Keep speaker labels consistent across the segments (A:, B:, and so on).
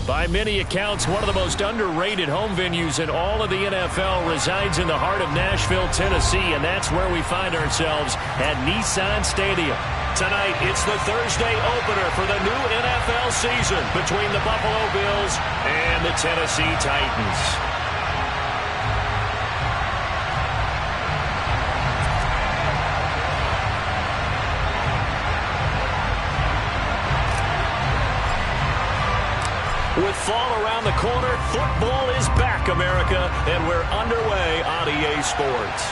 A: By many accounts, one of the most underrated home venues in all of the NFL resides in the heart of Nashville, Tennessee, and that's where we find ourselves at Nissan Stadium. Tonight, it's the Thursday opener for the new NFL season between the Buffalo Bills and the Tennessee Titans. With fall around the corner, football is back, America, and we're underway on EA Sports.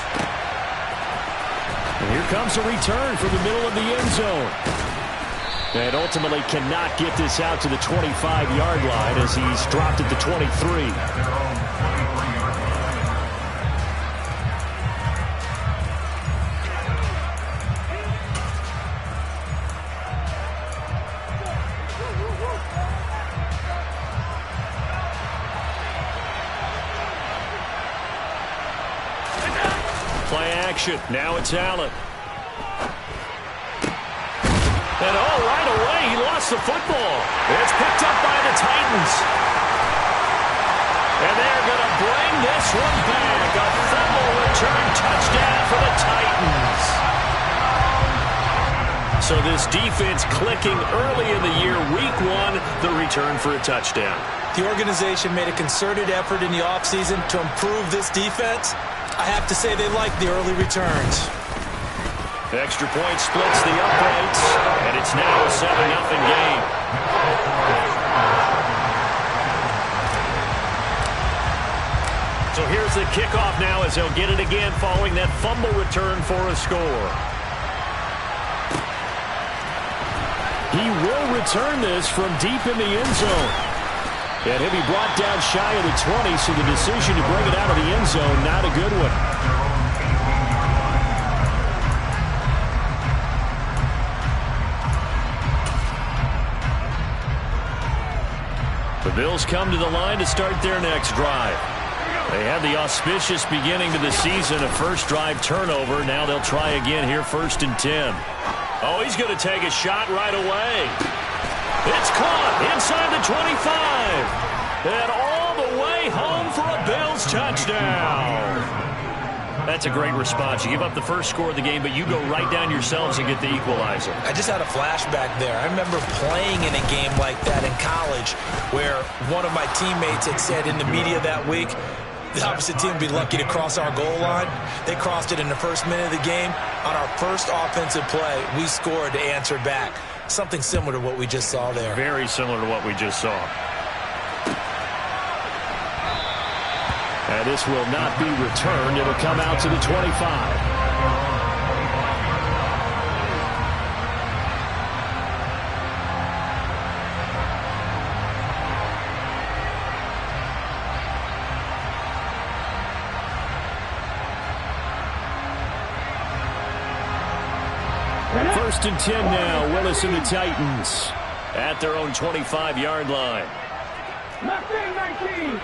A: And here comes a return from the middle of the end zone. And ultimately cannot get this out to the 25-yard line as he's dropped at the 23. Now it's Allen. And right away, he lost the football. It's picked up by the Titans. And they're going to bring this one back. A fumble return touchdown for the Titans. So this defense clicking early in the year, week one, the return for a touchdown.
B: The organization made a concerted effort in the offseason to improve this defense. I have to say they like the early returns.
A: The extra point splits the uprights, and it's now a 7-0 game. So here's the kickoff now as they'll get it again following that fumble return for a score. He will return this from deep in the end zone. And he'll be brought down shy of the 20, so the decision to bring it out of the end zone, not a good one. The Bills come to the line to start their next drive. They had the auspicious beginning to the season, a first drive turnover. Now they'll try again here, 1st and 10. Oh, he's going to take a shot right away. It's caught inside the 25. And all the way home for a Bills touchdown. That's a great response. You give up the first score of the game, but you go right down yourselves and get the equalizer.
B: I just had a flashback there. I remember playing in a game like that in college where one of my teammates had said in the media that week, the opposite team would be lucky to cross our goal line. They crossed it in the first minute of the game. On our first offensive play, we scored to answer back. Something similar to what we just saw there.
A: Very similar to what we just saw. And this will not be returned. It'll come out to the 25. First and 10 now. Willis and the Titans at their own 25-yard line. 19.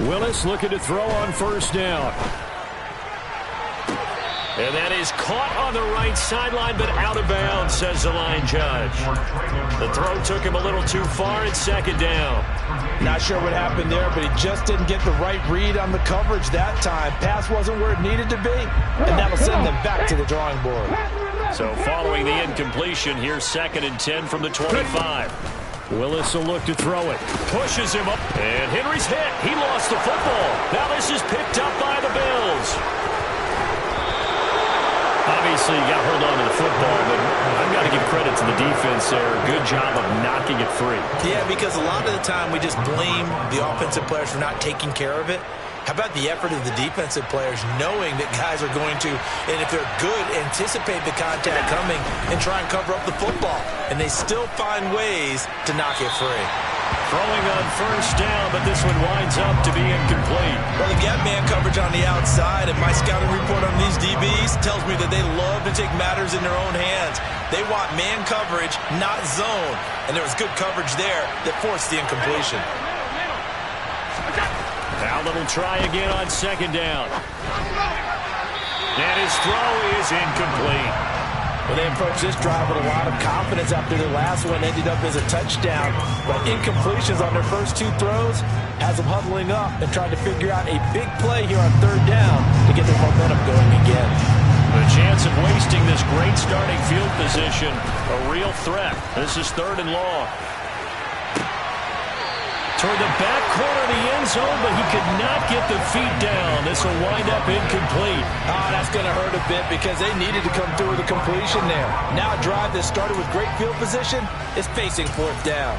A: Willis looking to throw on first down. And that is caught on the right sideline, but out of bounds, says the line judge. The throw took him a little too far. It's 2nd down.
B: Not sure what happened there, but he just didn't get the right read on the coverage that time. Pass wasn't where it needed to be, and that'll send them back to the drawing board.
A: So following the incompletion, here's 2nd and 10 from the 25. Willis will look to throw it. Pushes him up, and Henry's hit. He lost the football. Now this is picked up by the Bills. Obviously, you got to hold on to the football, but I've got to give credit to the defense there. Good job of knocking it free.
B: Yeah, because a lot of the time we just blame the offensive players for not taking care of it. How about the effort of the defensive players knowing that guys are going to, and if they're good, anticipate the contact coming and try and cover up the football. And they still find ways to knock it free.
A: Throwing on first down, but this one winds up to be incomplete.
B: Well, they got man coverage on the outside, and my scouting report on these DBs tells me that they love to take matters in their own hands. They want man coverage, not zone. And there was good coverage there that forced the incompletion.
A: Allen will try again on 2nd down. And his throw is incomplete.
B: Well, they approached this drive with a lot of confidence after their last one ended up as a touchdown. But incompletions on their first two throws has them huddling up and trying to figure out a big play here on third down to get their momentum going again.
A: The chance of wasting this great starting field position, a real threat. This is 3rd and long. Toward the back corner of the end zone, but he could not get the feet down. This will wind up incomplete.
B: That's going to hurt a bit because they needed to come through with a completion there. Now a drive that started with great field position is facing 4th down.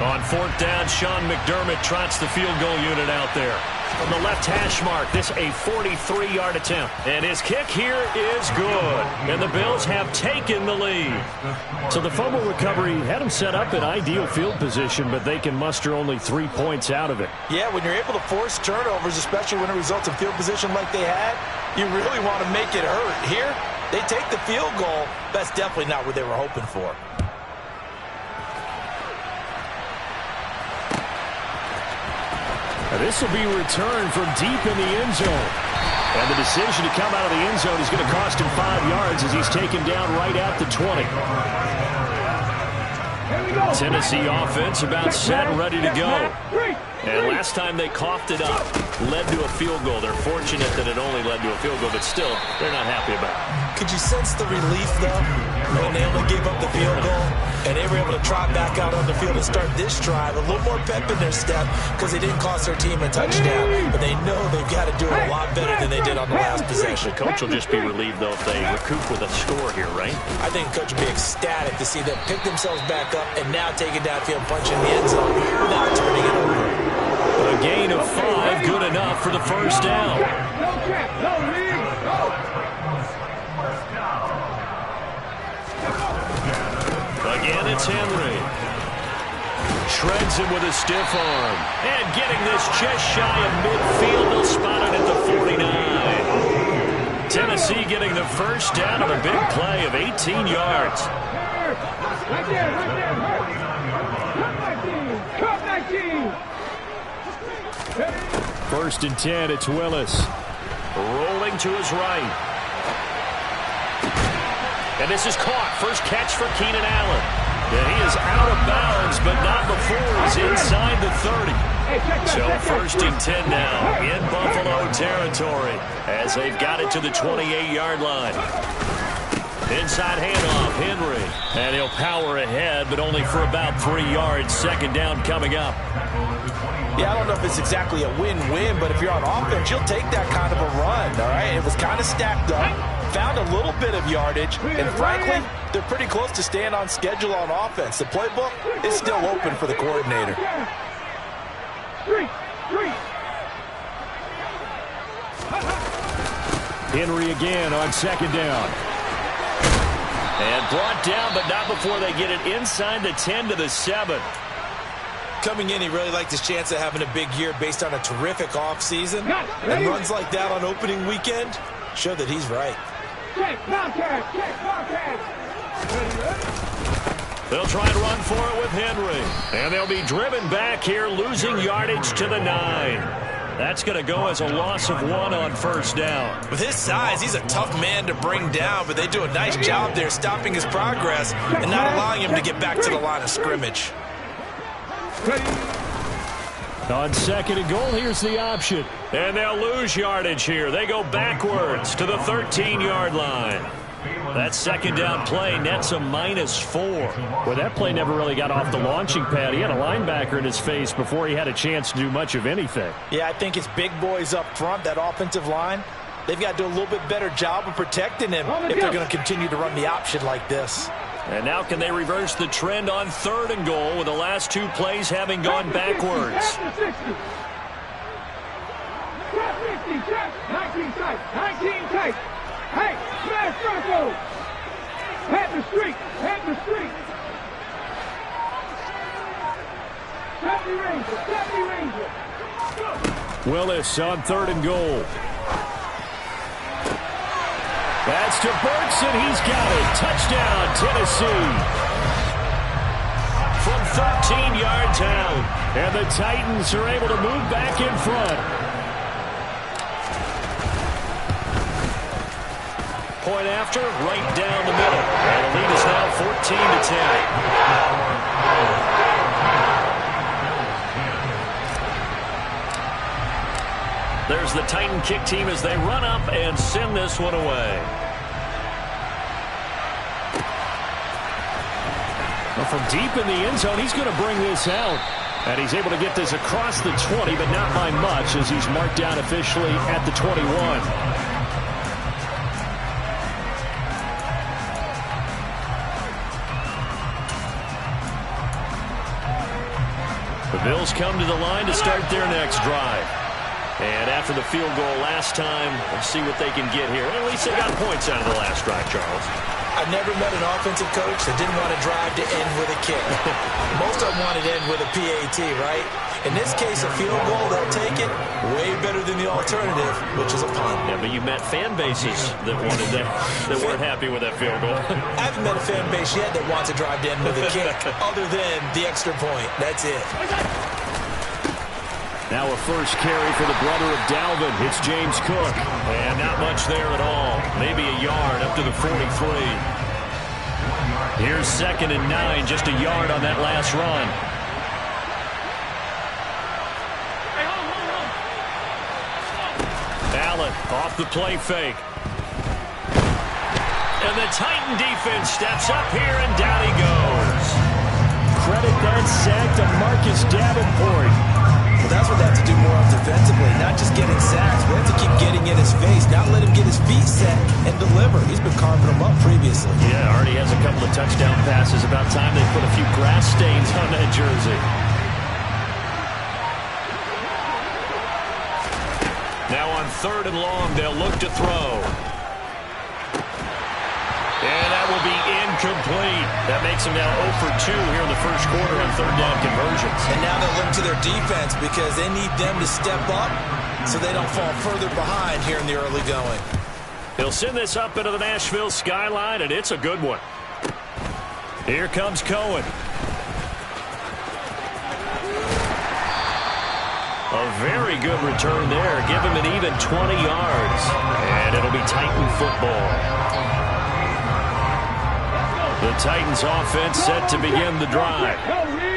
A: On 4th down, Sean McDermott trots the field goal unit out there. From the left hash mark, this a 43-yard attempt. And his kick here is good. And the Bills have taken the lead. So the fumble recovery had them set up in ideal field position, but they can muster only 3 points out of it.
B: Yeah, when you're able to force turnovers, especially when it results in field position like they had, you really want to make it hurt. Here, they take the field goal. That's definitely not what they were hoping for.
A: This will be returned from deep in the end zone. And the decision to come out of the end zone is going to cost him 5 yards as he's taken down right at the 20. Tennessee offense about set and ready to go. And last time they coughed it up, led to a field goal. They're fortunate that it only led to a field goal, but still, they're not happy about it.
B: Could you sense the relief, though, when they only gave up the field goal? And they were able to trot back out on the field and start this drive. A little more pep in their step because they didn't cost their team a touchdown. But they know they've got to do it a lot better than they did on the last possession.
A: The coach will just be relieved, though, if they recoup with a score here, right?
B: I think the coach will be ecstatic to see them pick themselves back up and now take it downfield, punch in the end zone without turning it over.
A: A gain of 5, good enough for the first down. Again, it's Henry. Shreds him with a stiff arm. And getting this just shy of midfield. They'll spot it at the 49. Tennessee getting the first down on a big play of 18 yards.
C: Right there. Cut 19.
A: 1st and 10, it's Willis. Rolling to his right. And this is caught. First catch for Keenan Allen. And he is out of bounds, but not before he's inside the 30. So 1st and 10 now in Buffalo territory as they've got it to the 28-yard line. Inside handoff, Henry. And he'll power ahead, but only for about 3 yards. 2nd down coming up.
B: Yeah, I don't know if it's exactly a win-win, but if you're on offense, you'll take that kind of a run, all right? It was kind of stacked up, found a little bit of yardage, and frankly, they're pretty close to staying on schedule on offense. The playbook is still open for the coordinator.
A: Henry again on 2nd down. And brought down, but not before they get it inside the 10 to the 7.
B: Coming in, he really liked his chance of having a big year based on a terrific offseason. And runs like that on opening weekend show that he's right.
A: They'll try and run for it with Henry. And they'll be driven back here, losing yardage to the 9. That's going to go as a loss of 1 on 1st down.
B: With his size, he's a tough man to bring down, but they do a nice job there stopping his progress and not allowing him to get back to the line of scrimmage.
A: On 2nd and goal, here's the option. And they'll lose yardage here. They go backwards to the 13-yard line. That 2nd down play nets a -4. Well, that play never really got off the launching pad. He had a linebacker in his face before he had a chance to do much of anything.
B: Yeah, I think it's big boys up front, that offensive line. They've got to do a little bit better job of protecting him if they're going to continue to run the option like this.
A: And now can they reverse the trend on 3rd and goal with the last 2 plays having gone backwards?
C: 19 tight. Hey, smash Bronco. Head the street. Step Ranger.
A: Willis on 3rd and goal. That's to Burks, and he's got it. Touchdown, Tennessee. from 13 yards out. And the Titans are able to move back in front. Point after, right down the middle. And the lead is now 14-10. There's the Titan kick team as they run up and send this one away. Well, from deep in the end zone, he's going to bring this out. And he's able to get this across the 20, but not by much as he's marked down officially at the 21. The Bills come to the line to start their next drive. And after the field goal last time, we'll see what they can get here. At least they got points out of the last drive, Charles.
B: I've never met an offensive coach that didn't want to drive to end with a kick. Most of them wanted to end with a PAT, right? In this case, a field goal, they'll take it. Way better than the alternative, which is a punt.
A: Yeah, but you met fan bases that wanted that weren't happy with that field goal.
B: I haven't met a fan base yet that wants to drive to end with a kick other than the extra point. That's it.
A: Now a first carry for the brother of Dalvin. It's James Cook. And not much there at all. Maybe a yard up to the 43. Here's 2nd and 9. Just a yard on that last run. Allen off the play fake. And the Titan defense steps up here, and down he goes. Credit that sack to Marcus Davenport.
B: Well, that's what they have to do more of defensively, not just getting sacks. We have to keep getting in his face, not let him get his feet set and deliver. He's been carving them up previously.
A: Yeah, already has a couple of touchdown passes. About time they put a few grass stains on that jersey. Now on 3rd and long, they'll look to throw. And that will be incomplete. That makes them now 0 for 2 here in the first quarter on 3rd down conversions.
B: And now they'll look to their defense because they need them to step up so they don't fall further behind here in the early going.
A: He'll send this up into the Nashville skyline, and it's a good one. Here comes Cohen. A very good return there. Give him an even 20 yards. And it'll be Titan football. The Titans offense set to begin the drive.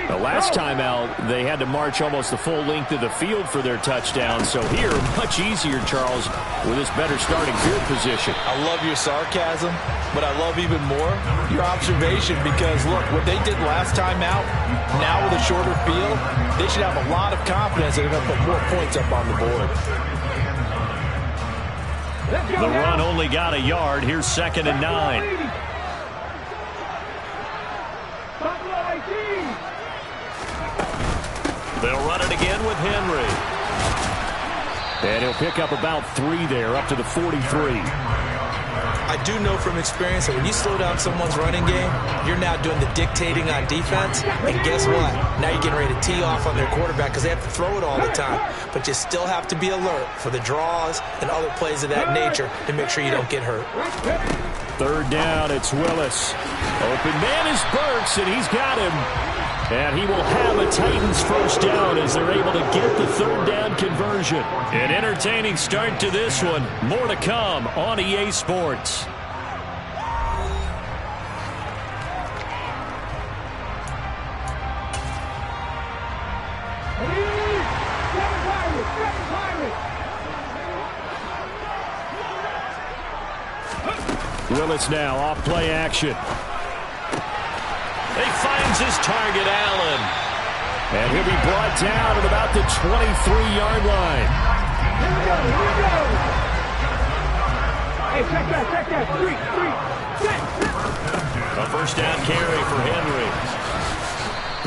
A: The last time out, they had to march almost the full length of the field for their touchdown. So here, much easier, Charles, with this better starting field position.
D: I love your sarcasm, but I love even more your observation because, look, what they did last time out, now with a shorter field, they should have a lot of confidence they're going to put more points up on the board.
A: The run only got a yard. Here's 2nd and 9. They'll run it again with Henry. And he'll pick up about 3 there, up to the 43.
B: I do know from experience that when you slow down someone's running game, you're now doing the dictating on defense. And guess what? Now you're getting ready to tee off on their quarterback because they have to throw it all the time. But you still have to be alert for the draws and other plays of that nature to make sure you don't get hurt.
A: 3rd down, it's Willis. Open man is Burks, and he's got him. And he will have a Titans first down as they're able to get the 3rd down conversion. An entertaining start to this one. More to come on EA Sports. Willis now off play action. He finds his target, Allen. And he'll be brought down at about the 23-yard line.
C: Here we go, here we go. Hey, check that. 3, 7.
A: A first down carry for Henry.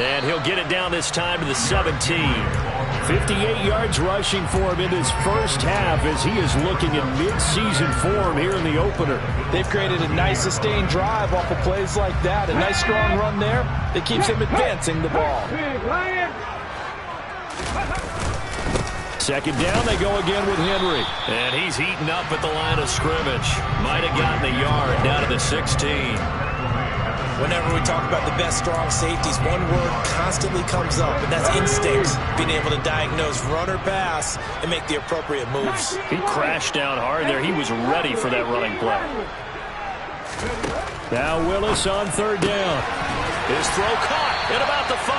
A: And he'll get it down this time to the 17. 58 yards rushing for him in his first half as he is looking in mid-season form here in the opener.
D: They've created a nice sustained drive off of plays like that. A nice strong run there that keeps him advancing the ball.
A: Second down, they go again with Henry. And he's heating up at the line of scrimmage. Might have gotten a yard down to the 16.
B: Whenever we talk about the best strong safeties, one word constantly comes up, and that's instincts. Being able to diagnose run or pass and make the appropriate moves.
A: He crashed down hard there. He was ready for that running play. Now Willis on third down. His throw caught at about the 5.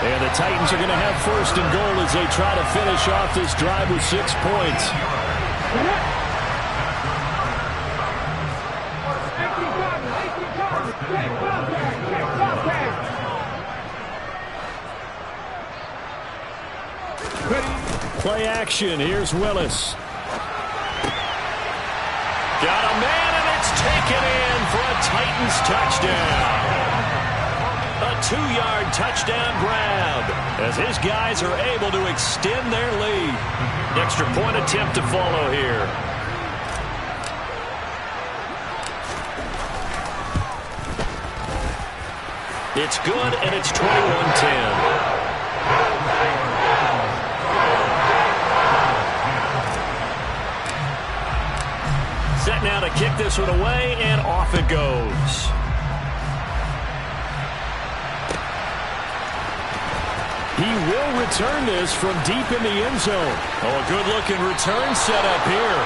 A: And the Titans are going to have first and goal as they try to finish off this drive with 6 points. Play action. Here's Willis. Got a man, and it's taken in for a Titans touchdown. A 2-yard touchdown grab as his guys are able to extend their lead. Extra point attempt to follow here. It's good, and it's 21-10. Set now to kick this one away, and off it goes. He will return this from deep in the end zone. Oh, a good-looking return set up here.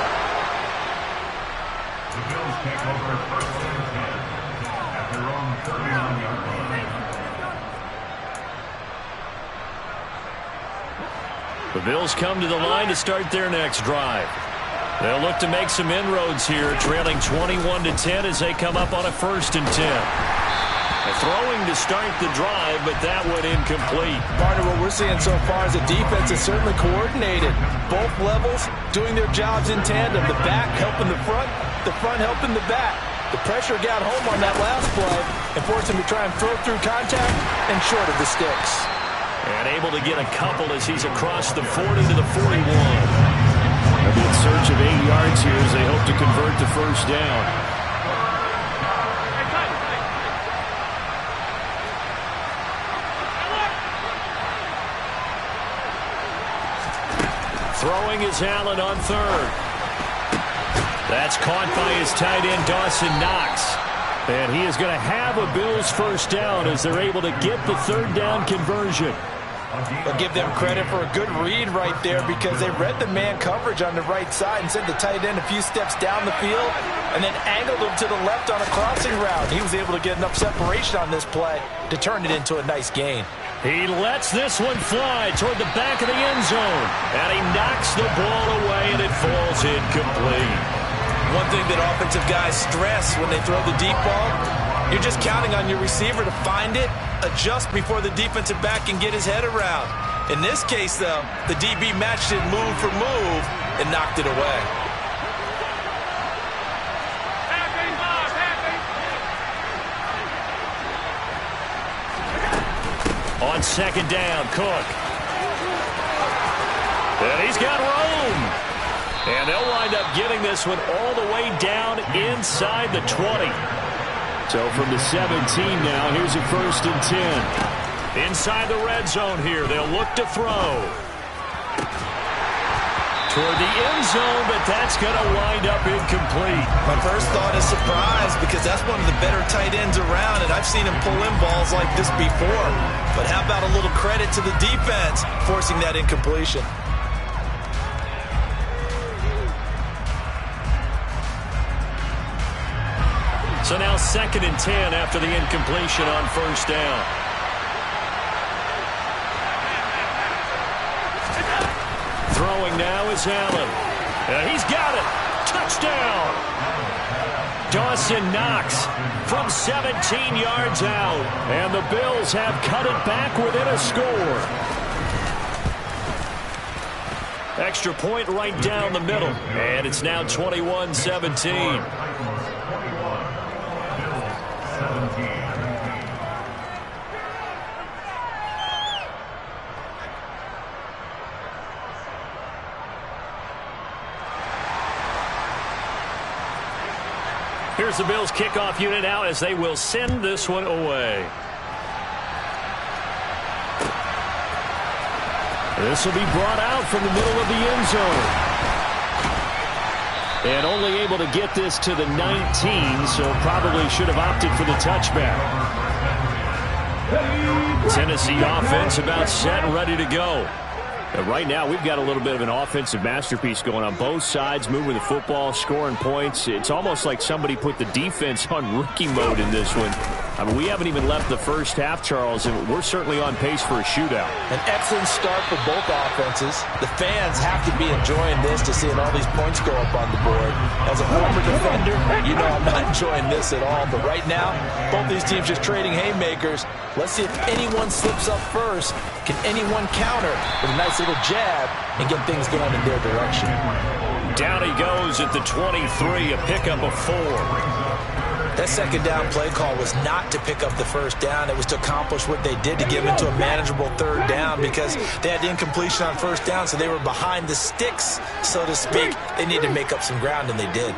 E: The Bills take over first and 10 at their own 39-yard line.
A: The Bills come to the line to start their next drive. They'll look to make some inroads here, trailing 21-10 as they come up on a first and 10. Throwing to start the drive, but that went incomplete.
D: Partner, what we're seeing so far is the defense is certainly coordinated. Both levels doing their jobs in tandem. The back helping the front helping the back. The pressure got home on that last play and forced him to try and throw through contact and short of the sticks.
A: And able to get a couple as he's across the 40 to the 41. They'll be in search of 8 yards here as they hope to convert the first down. Throwing is Allen on third. That's caught by his tight end, Dawson Knox. And he is going to have a Bills first down as they're able to get the third down conversion.
D: I'll give them credit for a good read right there because they read the man coverage on the right side and sent the tight end a few steps down the field and then angled him to the left on a crossing route. He was able to get enough separation on this play to turn it into a nice gain.
A: He lets this one fly toward the back of the end zone. And he knocks the ball away, and it falls incomplete.
B: One thing that offensive guys stress when they throw the deep ball, you're just counting on your receiver to find it, adjust before the defensive back can get his head around. In this case, though, the DB matched it move for move and knocked it away.
A: On second down, Cook. And he's got room. And they'll wind up getting this one all the way down inside the 20. So from the 17 now, here's a first and 10. Inside the red zone here, they'll look to throw. Toward the end zone, but that's going to wind up incomplete.
B: My first thought is surprise because that's one of the better tight ends around, and I've seen him pull in balls like this before. But how about a little credit to the defense forcing that incompletion?
A: So now second and 10 after the incompletion on first down. Throwing now is Allen. And he's got it. Touchdown. Dawson Knox from 17 yards out. And the Bills have cut it back within a score. Extra point right down the middle. And it's now 21-17. Here's the Bills kickoff unit out as they will send this one away. This will be brought out from the middle of the end zone. And only able to get this to the 19, so probably should have opted for the touchback. Tennessee offense about set and ready to go. And right now, we've got a little bit of an offensive masterpiece going on both sides, moving the football, scoring points. It's almost like somebody put the defense on rookie mode in this one. I mean, we haven't even left the first half, Charles, and we're certainly on pace for a shootout.
D: An excellent start for both offenses. The fans have to be enjoying this to seeing all these points go up on the board. As a former defender, you know I'm not enjoying this at all. But right now, both these teams just trading haymakers. Let's see if anyone slips up first. Can anyone counter with a nice little jab and get things going in their direction?
A: Down he goes at the 23, a pickup of 4.
B: That second down play call was not to pick up the first down. It was to accomplish what they did to get them into a manageable third down because they had incompletion on first down, so they were behind the sticks, so to speak. They needed to make up some ground, and they did.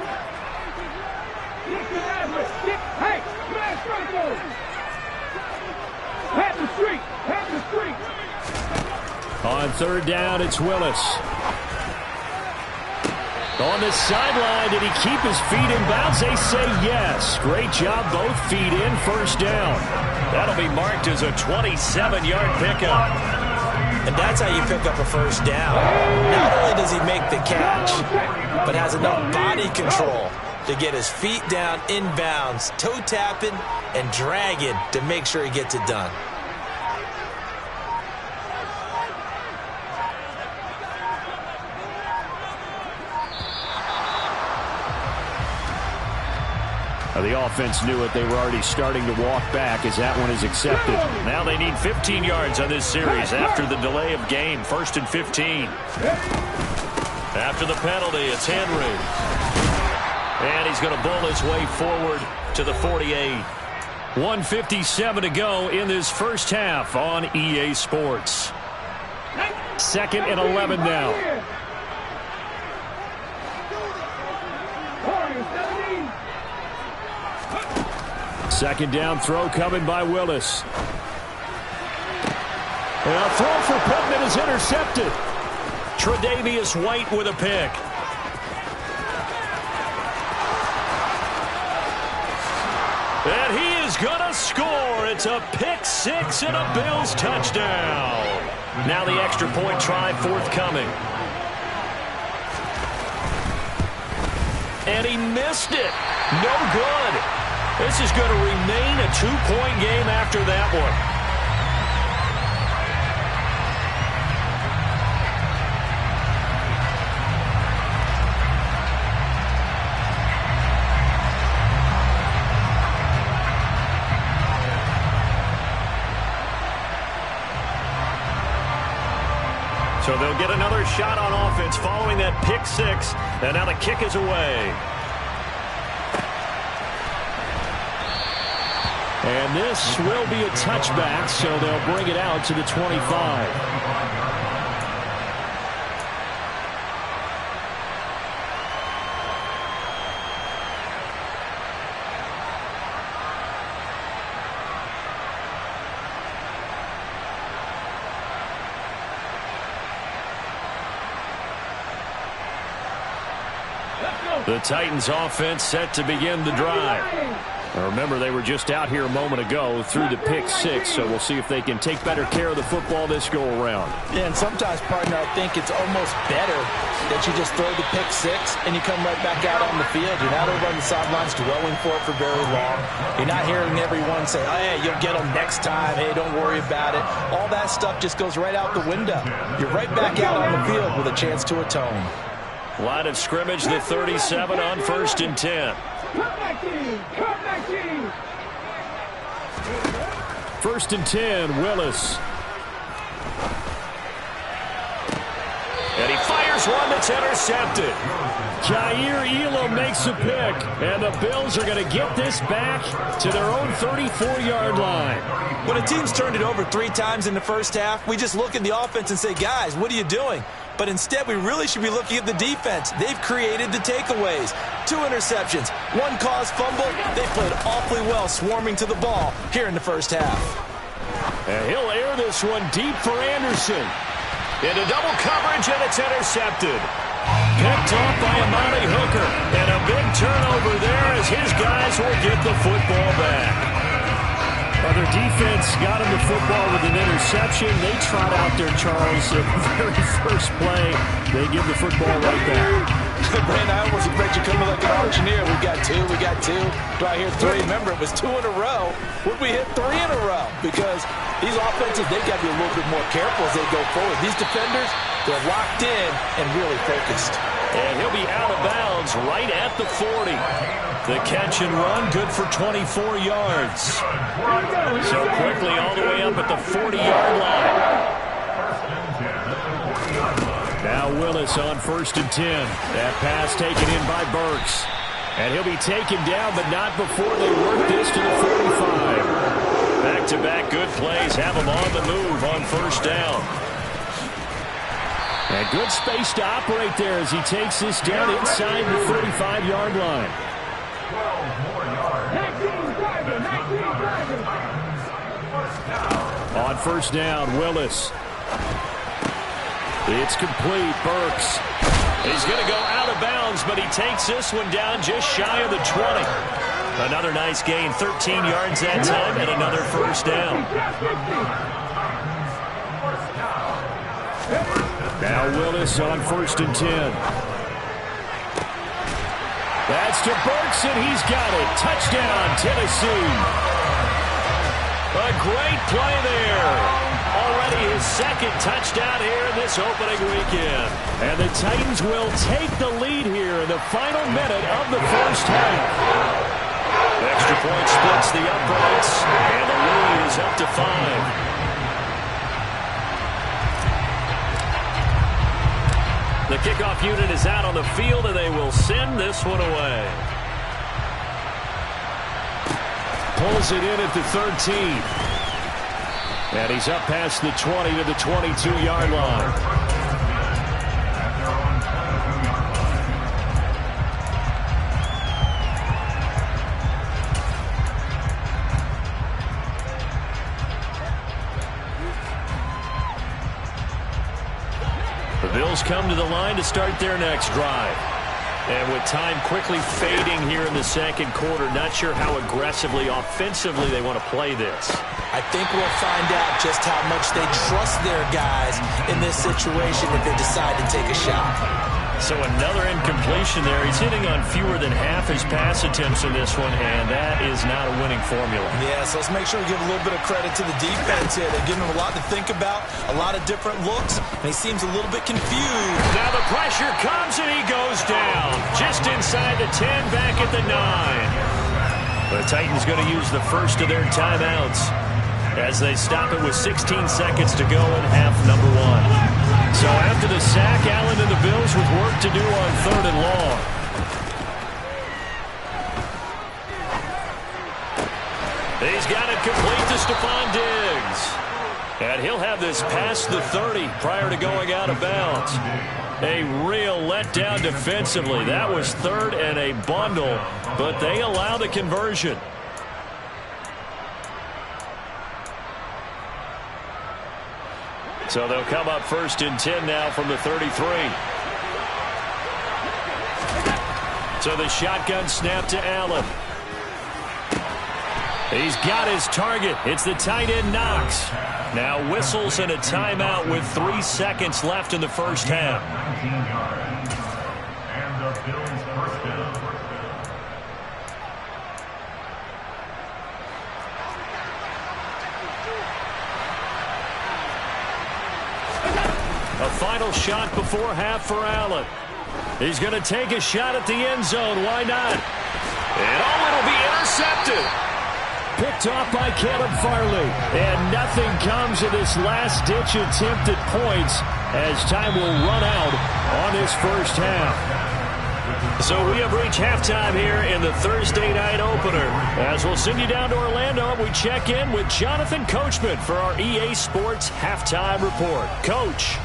A: On third down, it's Willis. On the sideline, did he keep his feet in bounds? They say yes. Great job, both feet in, first down. That'll be marked as a 27-yard pickup.
B: And that's how you pick up a first down. Not only does he make the catch, but has enough body control to get his feet down in bounds, toe tapping and dragging to make sure he gets it done.
A: The offense knew it. They were already starting to walk back as that one is accepted. Now they need 15 yards on this series after the delay of game. 1st and 15. After the penalty, it's Henry. And he's going to bull his way forward to the 48. 1:57 to go in this first half on EA Sports. 2nd and 11 now. Second down throw coming by Willis. And a throw for Pittman is intercepted. Tre'Davious White with a pick. And he is going to score. It's a pick six and a Bills touchdown. Now the extra point try forthcoming. And he missed it. No good. This is going to remain a 2-point game after that one. So they'll get another shot on offense following that pick six. And now the kick is away. And this will be a touchback, so they'll bring it out to the 25. The Titans offense set to begin the drive. Remember, they were just out here a moment ago through the pick six, so we'll see if they can take better care of the football this go-around.
D: Yeah, and sometimes, partner, I think it's almost better that you just throw the pick six and you come right back out on the field. You're not over on the sidelines dwelling for it for very long. You're not hearing everyone say, oh, hey, you'll get them next time. Hey, don't worry about it. All that stuff just goes right out the window. You're right back out on the field with a chance to atone.
A: Line of scrimmage, the 37 on 1st and 10. First and 10, Willis. And he fires one that's intercepted. Jair Elam makes a pick, and the Bills are going to get this back to their own 34-yard line.
B: When a team's turned it over 3 times in the first half, we just look at the offense and say, guys, what are you doing? But instead, we really should be looking at the defense. They've created the takeaways. 2 interceptions, 1 caused fumble. They played awfully well swarming to the ball here in the first half.
A: And he'll air this one deep for Anderson. Into double coverage, and it's intercepted. picked off by Amani Hooker. And a big turnover there as his guys will get the football back. Well, their defense got him the football with an interception. They trot out there, Charles, at the very first play. They give the football right back.
D: Brandon, I almost expect you coming like an auctioneer. We got two. Do I hear three? Remember, it was 2 in a row. Would we hit 3 in a row? Because these offenses, they got to be a little bit more careful as they go forward. These defenders, they're locked in and really focused.
A: And he'll be out of bounds right at the 40. The catch and run, good for 24 yards. So quickly all the way up at the 40-yard line. Now Willis on 1st and 10. That pass taken in by Burks. And he'll be taken down, but not before they work this to the 45. Back-to-back good plays have him on the move on 1st down. And good space to operate there as he takes this down inside the 35-yard line. On 1st down, Willis. It's complete. Burks. He's going to go out of bounds, but he takes this one down just shy of the 20. Another nice gain, 13 yards that time, and another 1st down. Now Willis on 1st and 10. That's to Burks, and he's got it. Touchdown, Tennessee. A great play there. Already his 2nd touchdown here in this opening weekend. And the Titans will take the lead here in the final minute of the 1st half. Extra point splits the uprights, and the lead is up to 5. The kickoff unit is out on the field, and they will send this one away. Pulls it in at the 13. And he's up past the 20 to the 22-yard line. The Bills come to the line to start their next drive. And with time quickly fading here in the 2nd quarter, not sure how aggressively, offensively they want to play this.
B: I think we'll find out just how much they trust their guys in this situation if they decide to take a shot.
A: So another incompletion there. He's hitting on fewer than half his pass attempts in this one, and that is not a winning formula.
B: Yeah, so let's make sure we give a little bit of credit to the defense here. They're giving him a lot to think about, a lot of different looks, and he seems a little bit confused.
A: Now the pressure comes, and he goes down. Just inside the 10, back at the 9. The Titans going to use the first of their timeouts as they stop it with 16 seconds to go in half number 1. So after the sack, Allen and the Bills with work to do on 3rd and long. He's got it complete to Stephon Diggs. And he'll have this past the 30 prior to going out of bounds. A real letdown defensively. That was 3rd and a bundle, but they allow the conversion. So they'll come up 1st and 10 now from the 33. So the shotgun snap to Allen. He's got his target. It's the tight end Knox. Now whistles and a timeout with 3 seconds left in the 1st half.
E: 19 yards. And the Bills' 1st down.
A: A final shot before half for Allen. He's going to take a shot at the end zone. Why not? And it'll be intercepted. Picked off by Caleb Farley. And nothing comes of this last-ditch attempt at points as time will run out on this 1st half. So we have reached halftime here in the Thursday night opener. As we'll send you down to Orlando, we check in with Jonathan Coachman for our EA Sports Halftime Report. Coach.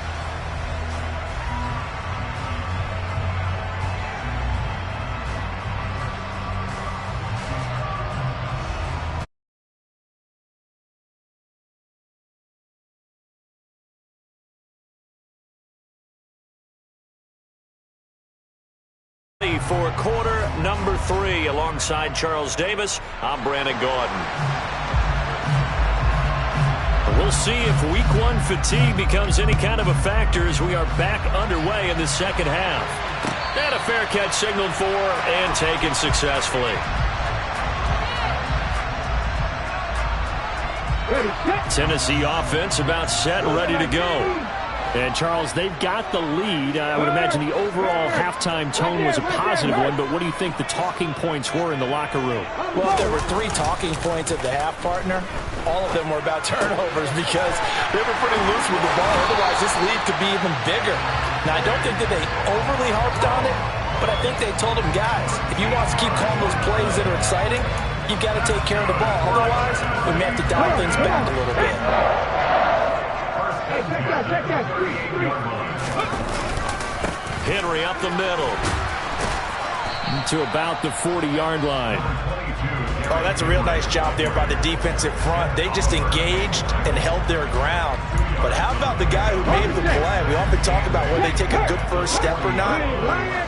A: ready for quarter number 3. Alongside Charles Davis, I'm Brandon Gaudin. We'll see if week 1 fatigue becomes any kind of a factor as we are back underway in the second half. And a fair catch signaled for and taken successfully. Tennessee offense about set and ready to go. And, Charles, they've got the lead. I would imagine the overall halftime tone was a positive one, but what do you think the talking points were in the locker room?
D: Well, there were 3 talking points at the half, partner. All of them were about turnovers because they were pretty loose with the ball. Otherwise, this lead could be even bigger. Now, I don't think that they overly harped on it, but I think they told them, guys, if you want to keep calling those plays that are exciting, you've got to take care of the ball. Otherwise, we may have to dial things back a little bit.
A: Henry up the middle to about the 40-yard line.
D: Oh, that's a real nice job there by the defensive front. They just engaged and held their ground. But how about the guy who made the play? We often talk about whether they take a good first step or not.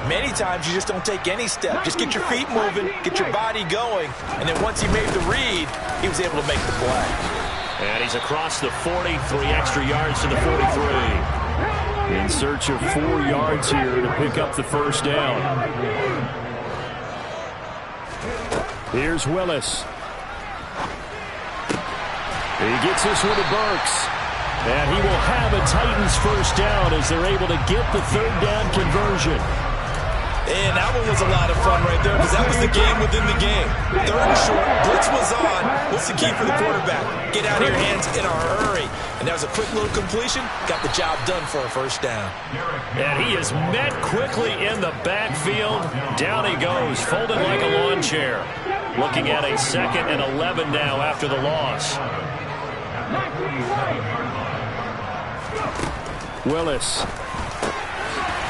D: Many times you just don't take any step. Just get your feet moving, get your body going, and then once he made the read, he was able to make the play.
A: And he's across the 40, 3 extra yards to the 43. In search of 4 yards here to pick up the first down. Here's Willis. He gets this one to Burks. And he will have a Titans first down as they're able to get the third down conversion.
B: And that one was a lot of fun right there because that was the game within the game. 3rd and short, blitz was on. What's the key for the quarterback? Get out of your hands in a hurry. And that was a quick little completion. Got the job done for a first down.
A: And he is met quickly in the backfield. Down he goes, folded like a lawn chair. Looking at a 2nd and 11 now after the loss. Willis.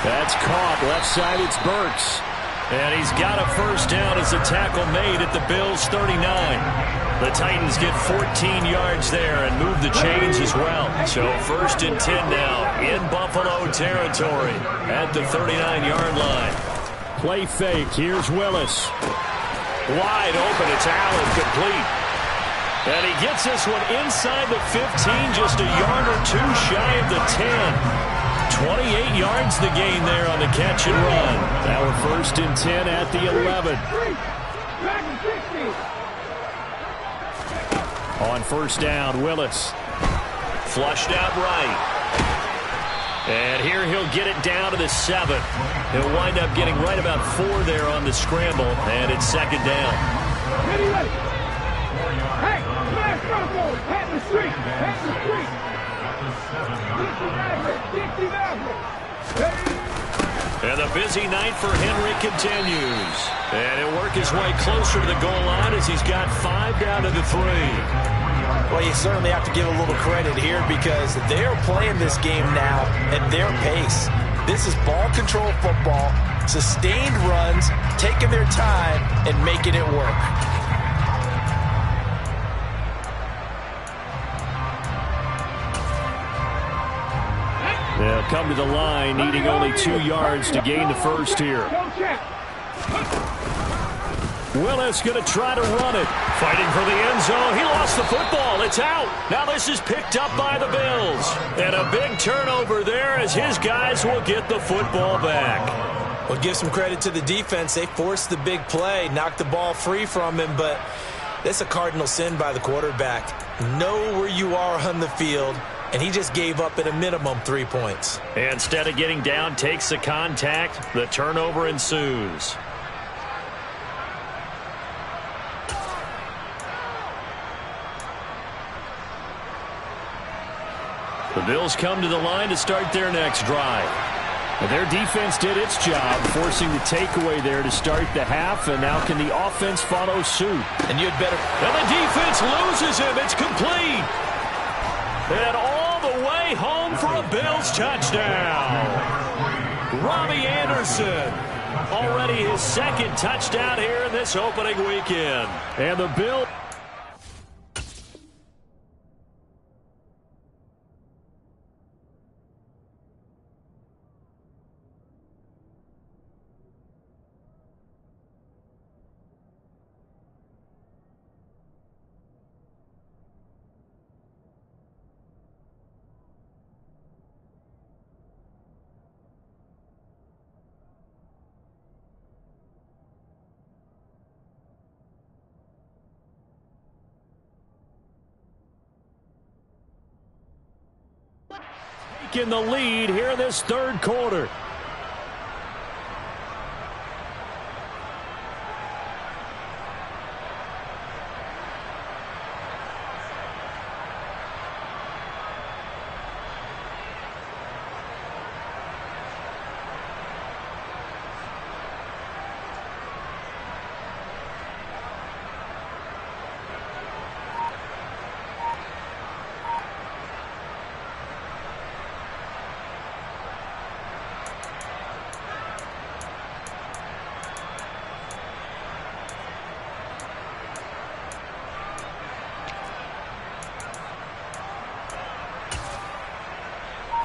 A: That's caught. Left side, it's Burks. And he's got a first down as the tackle made at the Bills' 39. The Titans get 14 yards there and move the chains as well. So 1st and 10 now in Buffalo territory at the 39-yard line. Play fake. Here's Willis. Wide open. It's Allen, complete. And he gets this one inside the 15, just a yard or 2 shy of the 10. 28 yards the gain there on the catch and run. Now we're 1st and 10 at the 11. On first down, Willis. Flushed out right. And here he'll get it down to the 7. He'll wind up getting right about 4 there on the scramble, and it's 2nd down.
C: Hey, smash Bronco! Hat the street! Hat the street!
A: And the busy night for Henry continues. And he'll work his way closer to the goal line as he's got 5 down to the 3.
D: Well, you certainly have to give a little credit here because they're playing this game now at their pace. This is ball control football, sustained runs, taking their time, and making it work.
A: They'll come to the line, needing only 2 yards to gain the first here. Willis going to try to run it. Fighting for the end zone. He lost the football. It's out. Now this is picked up by the Bills. And a big turnover there as his guys will get the football back.
B: Well, give some credit to the defense. They forced the big play, knocked the ball free from him, but that's a cardinal sin by the quarterback. Know where you are on the field. And he just gave up at a minimum 3 points.
A: Instead of getting down, takes the contact. The turnover ensues. The Bills come to the line to start their next drive. Their defense did its job, forcing the takeaway there to start the half, and now can the offense follow suit?
B: And you'd better...
A: And the defense loses him. It's complete. And all the way home for a Bills touchdown. Robbie Anderson, already his 2nd touchdown here in this opening weekend. And the Bills... Taking the lead here in this third quarter.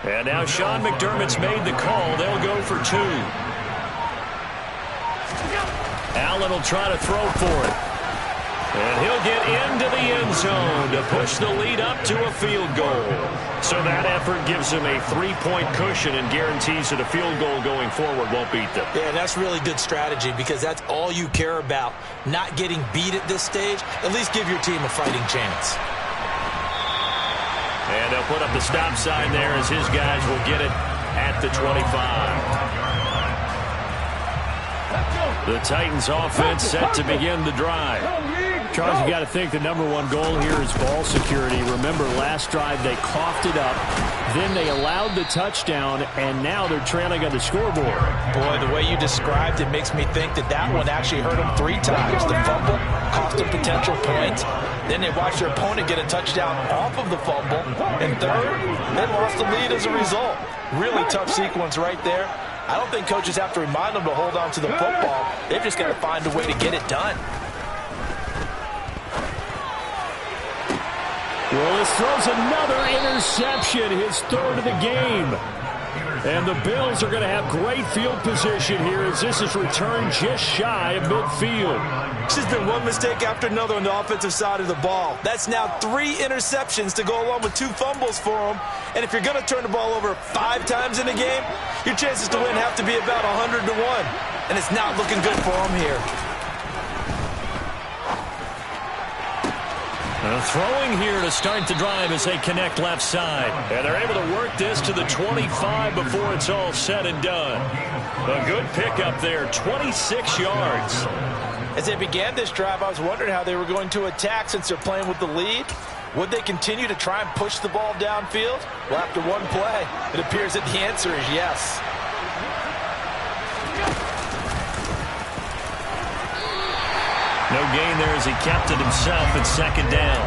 A: And now Sean McDermott's made the call. They'll go for two. Allen will try to throw for it. And he'll get into the end zone to push the lead up to a field goal. So that effort gives him a 3-point cushion and guarantees that a field goal going forward won't beat them.
B: Yeah, that's really good strategy because that's all you care about. Not getting beat at this stage. At least give your team a fighting chance.
A: And they'll put up the stop sign there as his guys will get it at the 25. The Titans offense set to begin the drive.
F: Charles, you got to think the #1 goal here is ball security. Remember, last drive they coughed it up, then they allowed the touchdown, and now they're trailing on the scoreboard.
D: Boy, the way you described it makes me think that that one actually hurt them 3 times. The fumble cost them potential points. Then they watched their opponent get a touchdown off of the fumble. And third, they lost the lead as a result. Really tough sequence right there. I don't think coaches have to remind them to hold on to the football. They've just got to find a way to get it done.
F: Willis throws another interception, his third of the game. And the Bills are going to have great field position here as this is returned just shy of midfield.
B: This has been one mistake after another on the offensive side of the ball. That's now 3 interceptions to go along with 2 fumbles for them. And if you're going to turn the ball over 5 times in a game, your chances to win have to be about 100 to 1. And it's not looking good for them here.
A: Throwing here to start the drive as they connect left side. And they're able to work this to the 25 before it's all said and done. A good pickup there, 26 yards.
D: As they began this drive, I was wondering how they were going to attack since they're playing with the lead. Would they continue to try and push the ball downfield? Well, after one play, it appears that the answer is yes.
A: No gain there as he kept it himself at second down.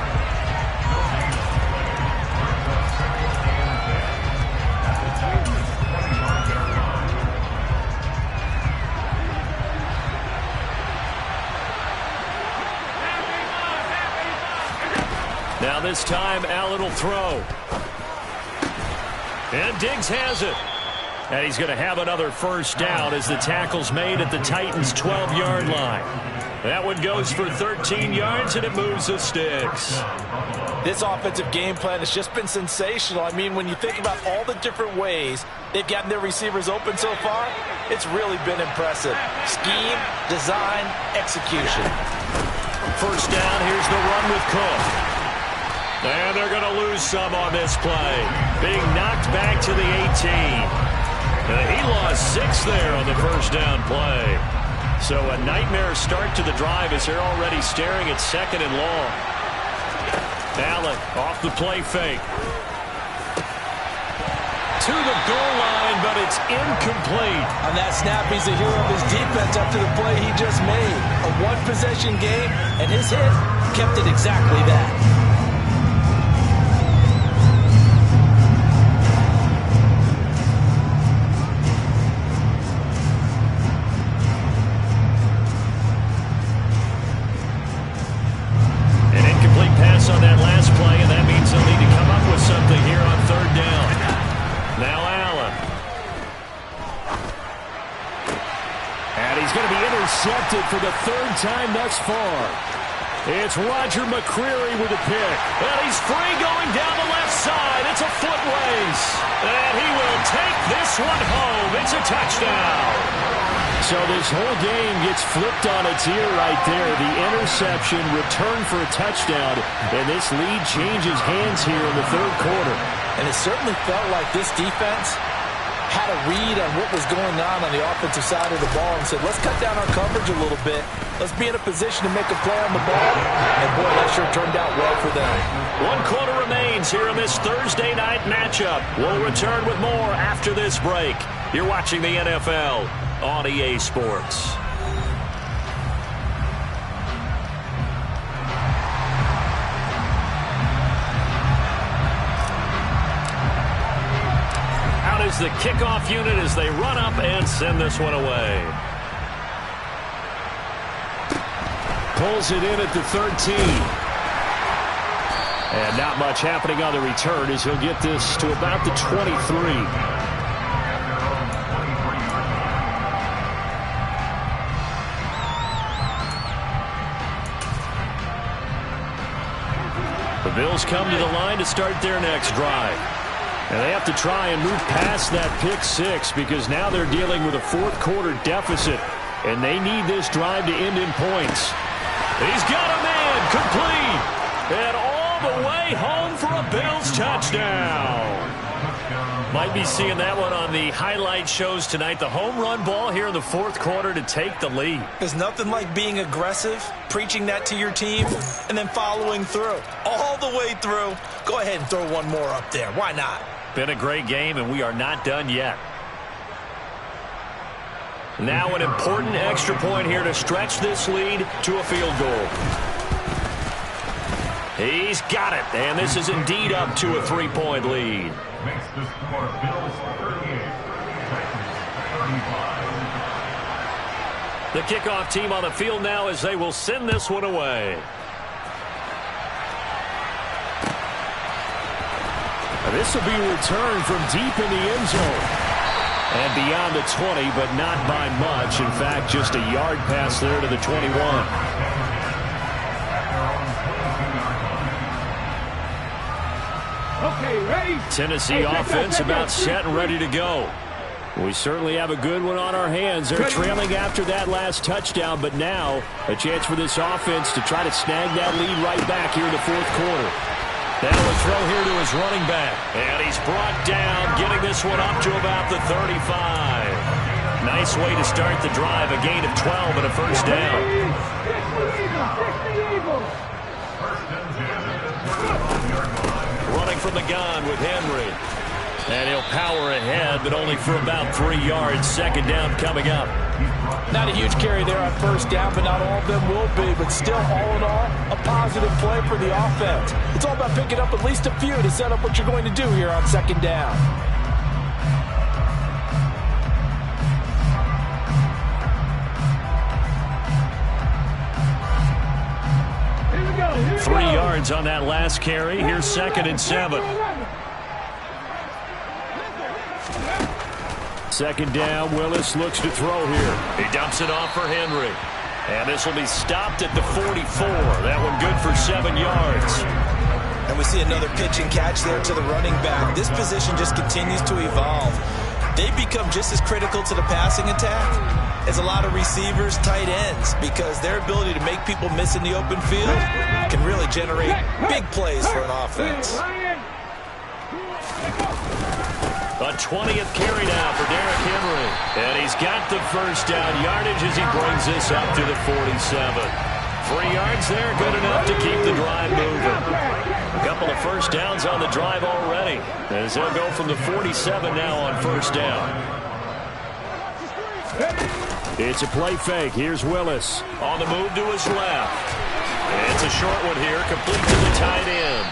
A: Now this time Allen will throw. And Diggs has it. And he's going to have another first down as the tackle's made at the Titans' 12-yard line. That one goes for 13 yards, and it moves the sticks.
D: This offensive game plan has just been sensational. I mean, when you think about all the different ways they've gotten their receivers open so far, it's really been impressive. Scheme, design, execution.
A: First down, here's the run with Cook. And they're going to lose some on this play. Being knocked back to the 18. He lost 6 there on the first down play. So a nightmare start to the drive as they're already staring at second and long. Allen off the play fake. To the goal line, but it's incomplete.
B: On that snap, he's the hero of his defense after the play he just made. A one-possession game, and his hit kept it exactly that.
A: On that last play, and that means they'll need to come up with something here on third down. Now Allen. And he's going to be intercepted for the 3rd time thus far. It's Roger McCreary with a pick. And he's free going down the left side. It's a foot race. And he will take this one home. It's a touchdown.
F: So this whole game gets flipped on its ear right there. The interception, return for a touchdown, and this lead changes hands here in the 3rd quarter.
D: And it certainly felt like this defense had a read on what was going on the offensive side of the ball and said, let's cut down our coverage a little bit. Let's be in a position to make a play on the ball. And, boy, that sure turned out well for them.
A: 1 quarter remains here in this Thursday night matchup. We'll return with more after this break. You're watching the NFL on EA Sports. Is the kickoff unit as they run up and send this one away.
F: Pulls it in at the 13. And not much happening on the return as he'll get this to about the 23.
A: The Bills come to the line to start their next drive. And they have to try and move past that pick six because now they're dealing with a fourth quarter deficit. And they need this drive to end in points. He's got a man complete. And all the way home for a Bills touchdown. Might be seeing that one on the highlight shows tonight. The home run ball here in the fourth quarter to take the lead.
B: There's nothing like being aggressive, preaching that to your team, and then following through. All the way through. Go ahead and throw one more up there. Why not?
A: Been a great game, and we are not done yet. Now an important extra point here to stretch this lead to a field goal. He's got it, and this is indeed up to a 3-point lead.
E: Makes the score Bills 38, Titans 35.
A: The kickoff team on the field now as they will send this one away.
F: This will be returned from deep in the end zone. And beyond the 20, but not by much. In fact, just a yard pass there to the 21.
C: Okay, ready?
A: Tennessee offense about set and ready to go.
F: We certainly have a good one on our hands. They're trailing after that last touchdown, but now a chance for this offense to try to snag that lead right back here in the fourth quarter.
A: Now a throw here to his running back. And he's brought down, getting this one up to about the 35. Nice way to start the drive. A gain of 12 and a first down. Running from the gun with Henry. And he'll power ahead, but only for about 3 yards. Second down coming up.
D: Not a huge carry there on first down, but not all of them will be. But still, all in all, a positive play for the offense. It's all about picking up at least a few to set up what you're going to do here on second down.
C: Here we go.
A: 3 yards on that last carry. Here's 2nd and 7.
F: Second down, Willis looks to throw here.
A: He dumps it off for Henry. And this will be stopped at the 44. That one good for 7 yards.
B: And we see another pitch and catch there to the running back. This position just continues to evolve. They become just as critical to the passing attack as a lot of receivers, tight ends, because their ability to make people miss in the open field can really generate big plays for an offense.
A: A 20th carry now for Derrick Henry. And he's got the first down yardage as he brings this up to the 47. 3 yards there, good enough to keep the drive moving. A couple of first downs on the drive already, as they'll go from the 47 now on first down.
F: It's a play fake. Here's Willis.
A: On the move to his left. It's a short one here, complete to the tight end.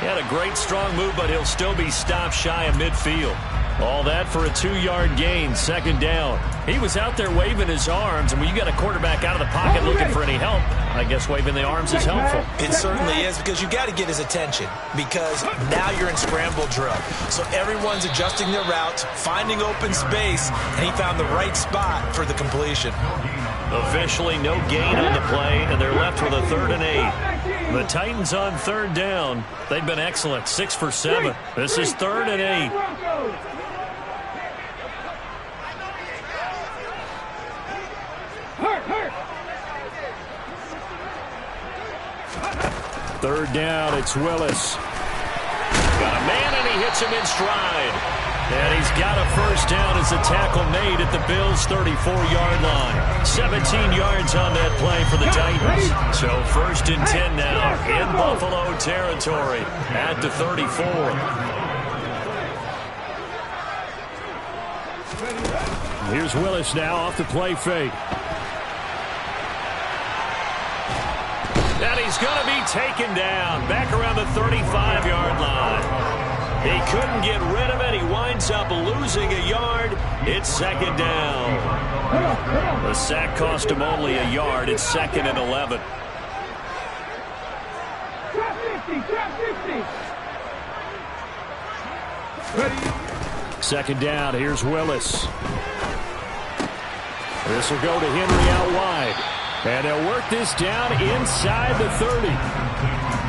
A: He had a great strong move, but he'll still be stopped shy of midfield. All that for a 2-yard gain, second down. He was out there waving his arms, and when you got a quarterback out of the pocket looking for any help, I guess waving the arms is helpful.
B: It certainly is, because you got to get his attention, because now you're in scramble drill. So everyone's adjusting their routes, finding open space, and he found the right spot for the completion.
A: Officially no gain on the play, and they're left with a 3rd and 8. The Titans on 3rd down. They've been excellent, 6 for 7. This is 3rd and 8.
F: Third down, it's Willis.
A: Got a man, and he hits him in stride. And he's got a first down as the tackle made at the Bills' 34-yard line. 17 yards on that play for the Titans. So 1st and 10 now in Buffalo territory at the 34.
F: Here's Willis now off the play fake.
A: And he's going to be taken down back around the 35-yard line. He couldn't get rid of it. He winds up losing a yard. It's 2nd down. The sack cost him only a yard. It's 2nd and 11.
F: Second down. Here's Willis. This will go to Henry out wide. And they'll work this down inside the 30.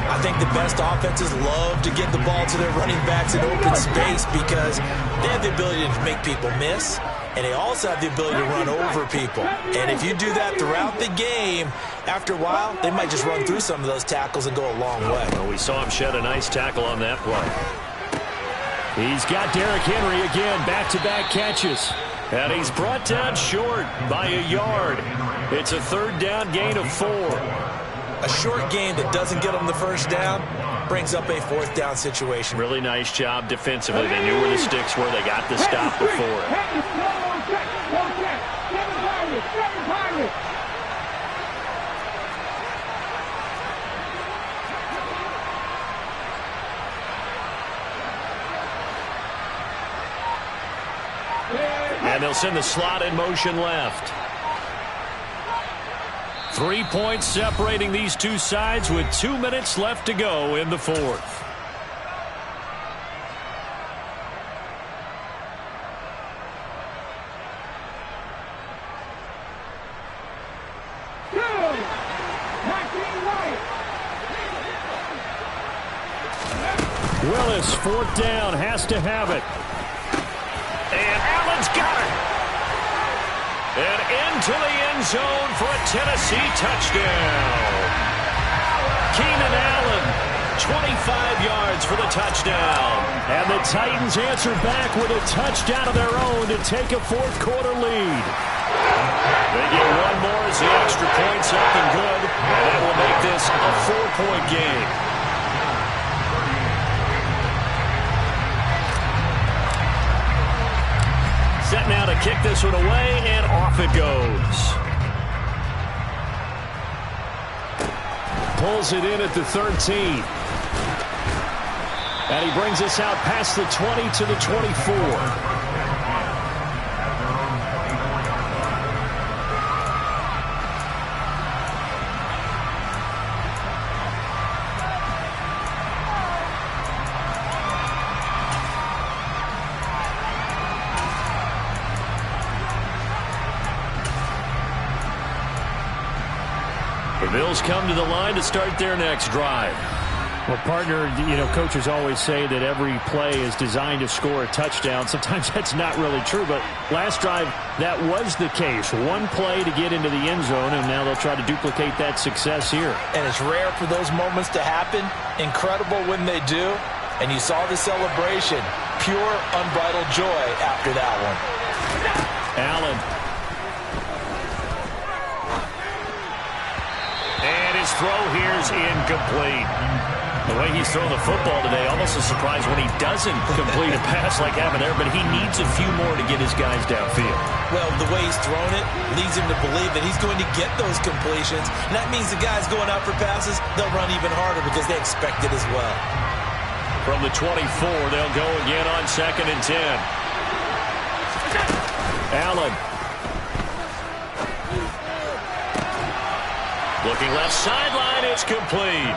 B: I think the best offenses love to get the ball to their running backs in open space because they have the ability to make people miss, and they also have the ability to run over people. And if you do that throughout the game, after a while, they might just run through some of those tackles and go a long way.
A: Well, we saw him shed a nice tackle on that play.
F: He's got Derrick Henry again, back-to-back catches.
A: And he's brought down short by a yard. It's a 3rd down gain of 4.
B: A short game that doesn't get them the first down brings up a 4th down situation.
A: Really nice job defensively. They knew where the sticks were. They got the stop before it. And they'll send the slot in motion left. 3 points separating these two sides with 2 minutes left to go in the 4th.
F: Willis, 4th down, has to have it.
A: And Allen's got it. And into the end zone for a Tennessee touchdown. Keenan Allen, 25 yards for the touchdown.
F: And the Titans answer back with a touchdown of their own to take a 4th quarter lead.
A: They get one more as the extra point's up and good. And that will make this a 4-point game. Set now to kick this one away, and off it goes.
F: Pulls it in at the 13. And he brings us out past the 20 to the 24.
A: Bills come to the line to start their next drive.
F: Well, partner, coaches always say that every play is designed to score a touchdown. Sometimes that's not really true, but last drive, that was the case. One play to get into the end zone, and now they'll try to duplicate that success here.
B: And it's rare for those moments to happen. Incredible when they do. And you saw the celebration. Pure, unbridled joy after that one.
A: Allen. His throw here is incomplete. The way he's thrown the football today, almost a surprise when he doesn't complete a pass like happened there, but he needs a few more to get his guys downfield.
B: Well, the way he's thrown it leads him to believe that he's going to get those completions. And that means the guys going out for passes, they'll run even harder because they expect it as well.
A: From the 24, they'll go again on 2nd and 10. Allen. Looking left sideline, it's complete.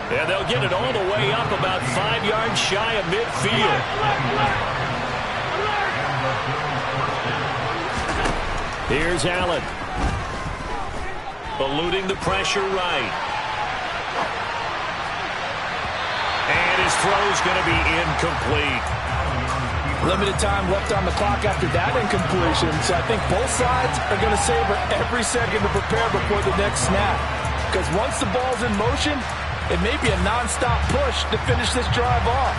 A: And they'll get it all the way up about 5 yards shy of midfield.
F: Here's Allen.
A: Eluding the pressure right. And his throw's going to be incomplete.
D: Limited time left on the clock after that incompletion, so I think both sides are going to savor every second to prepare before the next snap. Because once the ball's in motion, it may be a nonstop push to finish this drive off.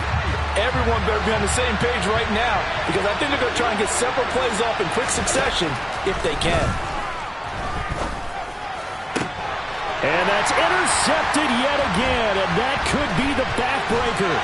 D: Everyone better be on the same page right now because I think they're going to try and get several plays off in quick succession if they can.
F: And that's intercepted yet again, and that could be the backbreaker.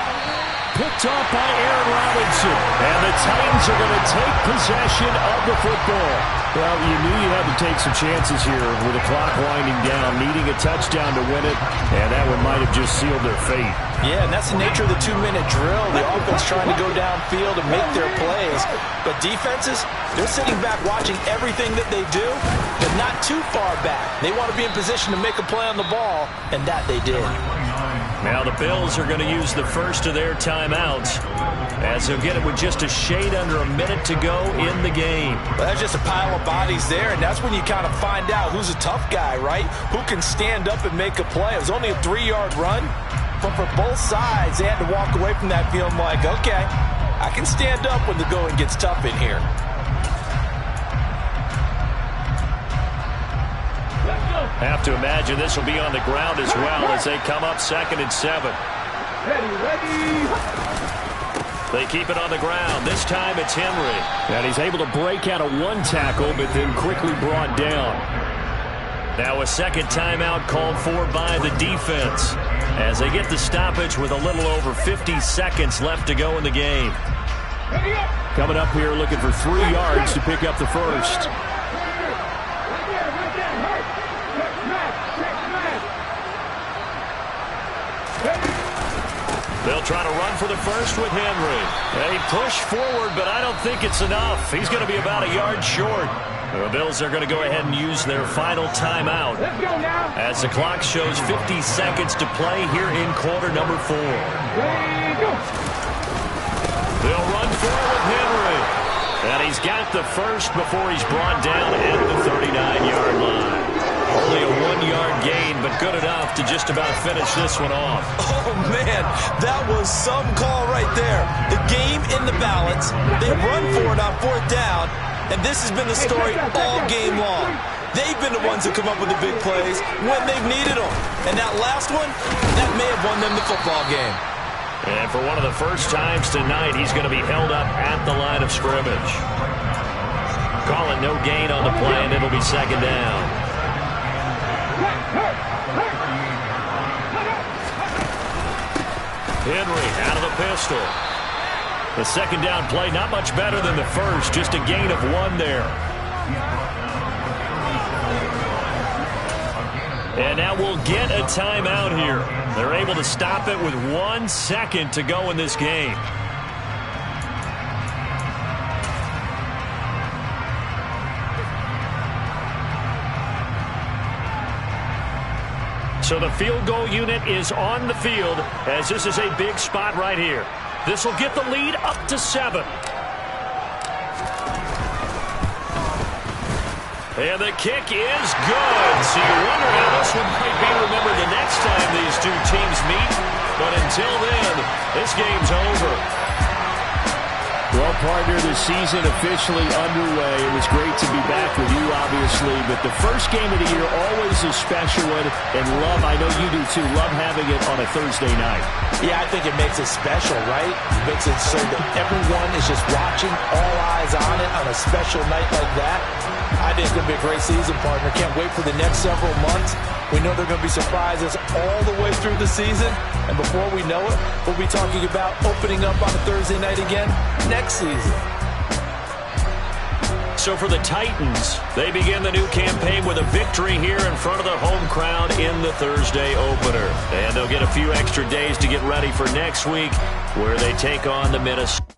F: Picked off by Aaron Robinson. And the Titans are going to take possession of the football. Well, you knew you had to take some chances here with the clock winding down, needing a touchdown to win it, and that one might have just sealed their fate.
D: Yeah, and that's the nature of the 2-minute drill. The offense trying to go downfield and make their plays. But defenses, they're sitting back watching everything that they do, but not too far back. They want to be in position to make a play on the ball, and that they did.
A: Now the Bills are going to use the first of their timeouts as they'll get it with just a shade under a minute to go in the game.
D: Well, that's just a pile of bodies there, and that's when you kind of find out who's a tough guy, right? Who can stand up and make a play. It was only a 3-yard run, but for both sides, they had to walk away from that feeling like, okay, I can stand up when the going gets tough in here.
A: Have to imagine this will be on the ground as well as they come up 2nd and 7.
C: Ready.
A: They keep it on the ground. This time it's Henry.
F: And he's able to break out of one tackle, but then quickly brought down.
A: Now a second timeout called for by the defense as they get the stoppage with a little over 50 seconds left to go in the game.
F: Coming up here looking for 3 yards to pick up the first.
A: They'll try to run for the first with Henry. They push forward, but I don't think it's enough. He's going to be about a yard short. The Bills are going to go ahead and use their final timeout as the clock shows 50 seconds to play here in quarter number 4. They'll run for it with Henry. And he's got the first before he's brought down at the 39-yard line. Only a 1-yard gain, but good enough to just about finish this one off.
B: Oh, man, that was some call right there. The game in the balance. They run for it on 4th down, and this has been the story all game long. They've been the ones that come up with the big plays when they've needed them. And that last one, that may have won them the football game.
A: And for one of the first times tonight, he's going to be held up at the line of scrimmage. Calling no gain on the play, and it'll be 2nd down. Henry out of the pistol. The 2nd down play, not much better than the first, just a gain of 1 there. And now we'll get a timeout here. They're able to stop it with 1 second to go in this game. So the field goal unit is on the field as this is a big spot right here. This will get the lead up to 7. And the kick is good. So you wonder how this one might be remembered the next time these two teams meet. But until then, this game's over.
F: Well, partner, the season officially underway. It was great to be back with you, obviously, but the first game of the year always a special one, and love, I know you do too, love having it on a Thursday night.
D: Yeah, I think it makes it special, right? It makes it so that everyone is just watching, all eyes on it on a special night like that. I think it's going to be a great season, partner. Can't wait for the next several months. We know there are going to be surprises all the way through the season. And before we know it, we'll be talking about opening up on a Thursday night again next season.
A: So for the Titans, they begin the new campaign with a victory here in front of the home crowd in the Thursday opener. And they'll get a few extra days to get ready for next week where they take on the Minnesota.